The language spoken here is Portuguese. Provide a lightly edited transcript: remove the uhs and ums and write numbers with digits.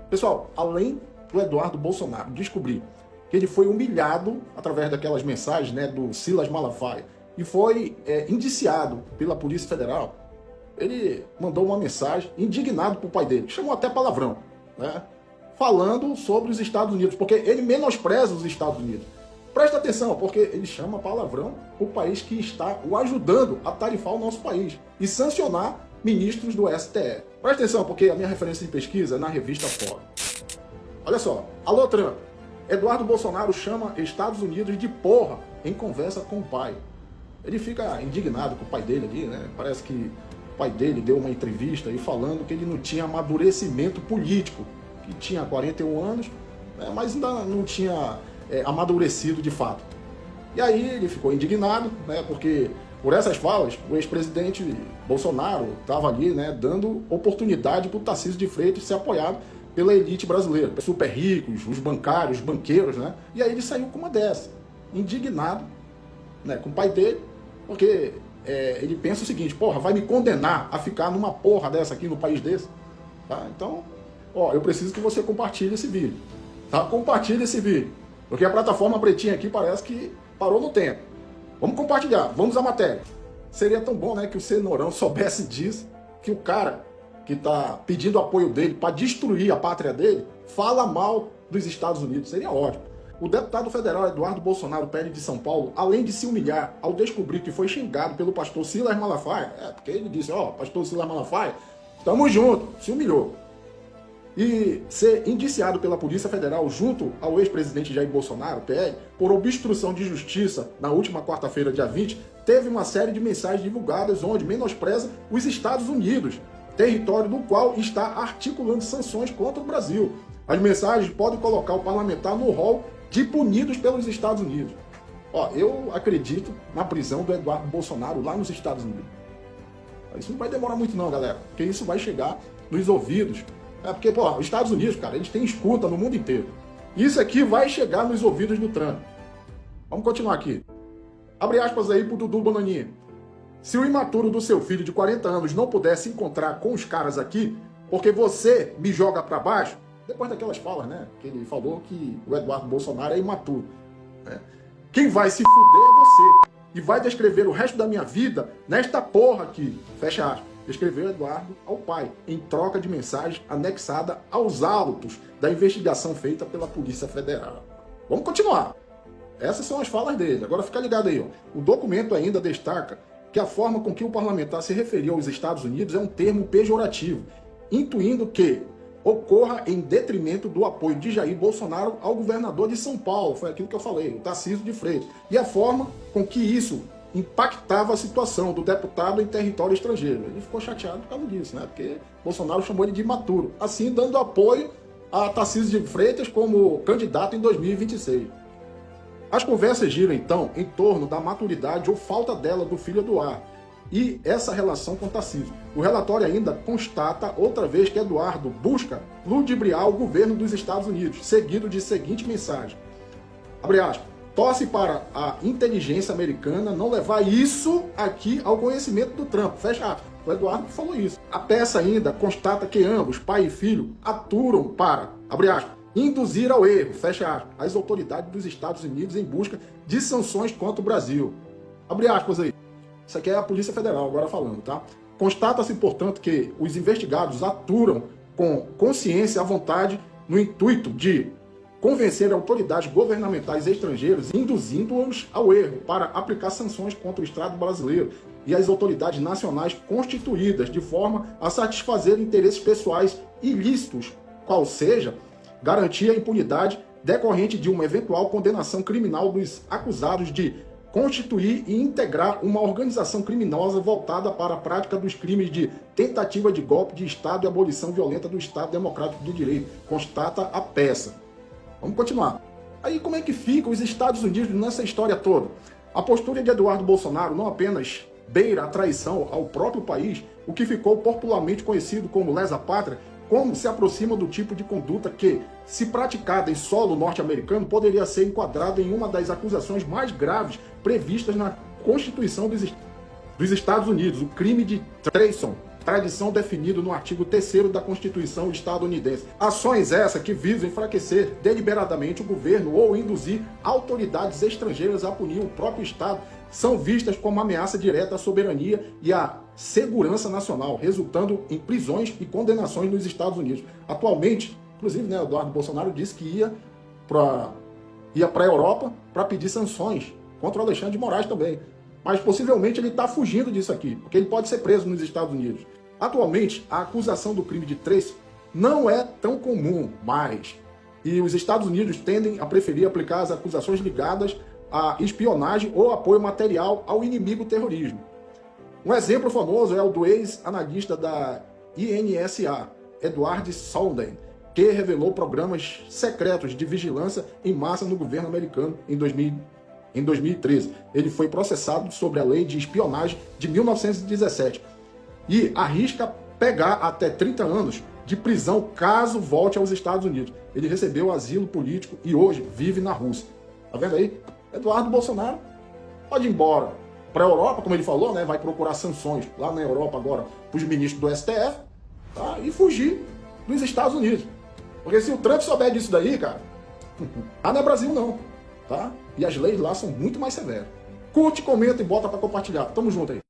Pessoal, além do Eduardo Bolsonaro descobrir que ele foi humilhado através daquelas mensagens, né, do Silas Malafaia e foi indiciado pela Polícia Federal, ele mandou uma mensagem indignado pro pai dele, chamou até palavrão, né, falando sobre os Estados Unidos, porque ele menospreza os Estados Unidos. Presta atenção, porque ele chama palavrão o país que está o ajudando a tarifar o nosso país e sancionar ministros do STF. Presta atenção, porque a minha referência de pesquisa é na revista Fórum. Olha só, alô Trump, Eduardo Bolsonaro chama Estados Unidos de porra em conversa com o pai. Ele fica indignado com o pai dele ali, né? Parece que o pai dele deu uma entrevista aí falando que ele não tinha amadurecimento político, que tinha 41 anos, né? Mas ainda não tinha amadurecido de fato. E aí ele ficou indignado, né? Porque por essas falas, o ex-presidente Bolsonaro estava ali, né, dando oportunidade para o Tarcísio de Freitas ser apoiado pela elite brasileira, super ricos, os bancários, os banqueiros, né? E aí ele saiu com uma dessa, indignado, né, com o pai dele, porque ele pensa o seguinte: porra, vai me condenar a ficar numa porra dessa aqui no país desse? Tá? Então, ó, eu preciso que você compartilhe esse vídeo, tá? Compartilhe esse vídeo, porque a plataforma pretinha aqui parece que parou no tempo. Vamos compartilhar, vamos à matéria. Seria tão bom, né, que o Cenourão soubesse disso, que o cara que está pedindo apoio dele para destruir a pátria dele fala mal dos Estados Unidos. Seria ótimo. O deputado federal Eduardo Bolsonaro, PL de São Paulo, além de se humilhar ao descobrir que foi xingado pelo pastor Silas Malafaia, porque ele disse, ó, pastor Silas Malafaia, tamo junto, se humilhou. E ser indiciado pela Polícia Federal junto ao ex-presidente Jair Bolsonaro, PL, por obstrução de justiça na última quarta-feira, dia 20, teve uma série de mensagens divulgadas onde menospreza os Estados Unidos, território do qual está articulando sanções contra o Brasil. As mensagens podem colocar o parlamentar no rol de punidos pelos Estados Unidos. Ó, eu acredito na prisão do Eduardo Bolsonaro lá nos Estados Unidos. Isso não vai demorar muito não, galera, porque isso vai chegar nos ouvidos. Porque, pô, os Estados Unidos, cara, eles têm escuta no mundo inteiro. Isso aqui vai chegar nos ouvidos do Trump. Vamos continuar aqui. Abre aspas aí pro Dudu Bananinha. Se o imaturo do seu filho de 40 anos não puder se encontrar com os caras aqui, porque você me joga pra baixo, depois daquelas falas, né, que ele falou que o Eduardo Bolsonaro é imaturo, né? Quem vai se fuder é você. E vai descrever o resto da minha vida nesta porra aqui. Fecha aspas. Escreveu Eduardo ao pai, em troca de mensagem anexada aos autos da investigação feita pela Polícia Federal. Vamos continuar. Essas são as falas dele. Agora fica ligado aí, ó. O documento ainda destaca que a forma com que o parlamentar se referiu aos Estados Unidos é um termo pejorativo, intuindo que ocorra em detrimento do apoio de Jair Bolsonaro ao governador de São Paulo. Foi aquilo que eu falei, o Tarcísio de Freitas. E a forma com que isso impactava a situação do deputado em território estrangeiro. Ele ficou chateado por causa disso, né? Porque Bolsonaro chamou ele de imaturo, assim dando apoio a Tarcísio de Freitas como candidato em 2026. As conversas giram, então, em torno da maturidade ou falta dela do filho Eduardo e essa relação com Tarcísio. O relatório ainda constata outra vez que Eduardo busca ludibriar o governo dos Estados Unidos, seguido de seguinte mensagem, abre aspas, torce para a inteligência americana não levar isso aqui ao conhecimento do Trump. Fecha aspas. O Eduardo falou isso. A peça ainda constata que ambos, pai e filho, aturam para, abre aspas, induzir ao erro, fecha aspas, as autoridades dos Estados Unidos em busca de sanções contra o Brasil. Abre aspas aí. Isso aqui é a Polícia Federal agora falando, tá? Constata-se, portanto, que os investigados aturam com consciência à vontade no intuito de convencer autoridades governamentais estrangeiras, induzindo-os ao erro para aplicar sanções contra o Estado brasileiro e as autoridades nacionais constituídas de forma a satisfazer interesses pessoais ilícitos, qual seja, garantir a impunidade decorrente de uma eventual condenação criminal dos acusados de constituir e integrar uma organização criminosa voltada para a prática dos crimes de tentativa de golpe de Estado e abolição violenta do Estado Democrático de Direito, constata a peça. Vamos continuar. Aí como é que ficam os Estados Unidos nessa história toda? A postura de Eduardo Bolsonaro não apenas beira a traição ao próprio país, o que ficou popularmente conhecido como lesa-pátria, como se aproxima do tipo de conduta que, se praticada em solo norte-americano, poderia ser enquadrada em uma das acusações mais graves previstas na Constituição dos Estados Unidos, o crime de treason. tradição definida no artigo 3º da Constituição estadunidense. Ações essas que visam enfraquecer deliberadamente o governo ou induzir autoridades estrangeiras a punir o próprio Estado são vistas como ameaça direta à soberania e à segurança nacional, resultando em prisões e condenações nos Estados Unidos. Atualmente, inclusive, né, Eduardo Bolsonaro disse que ia para a Europa para pedir sanções contra o Alexandre de Moraes também. Mas possivelmente ele está fugindo disso aqui, porque ele pode ser preso nos Estados Unidos. Atualmente, a acusação do crime de treason não é tão comum mais, e os Estados Unidos tendem a preferir aplicar as acusações ligadas à espionagem ou apoio material ao inimigo terrorismo. Um exemplo famoso é o do ex-analista da INSA, Edward Snowden, que revelou programas secretos de vigilância em massa no governo americano em 2013. Ele foi processado sobre a lei de espionagem de 1917 e arrisca pegar até 30 anos de prisão caso volte aos Estados Unidos. Ele recebeu asilo político e hoje vive na Rússia. Tá vendo aí? Eduardo Bolsonaro pode ir embora para a Europa, como ele falou, né? Vai procurar sanções lá na Europa agora para os ministros do STF, tá? E fugir dos Estados Unidos. Porque se o Trump souber disso daí, cara, não é Brasil não, tá? E as leis lá são muito mais severas. Curte, comenta e bota para compartilhar. Tamo junto aí.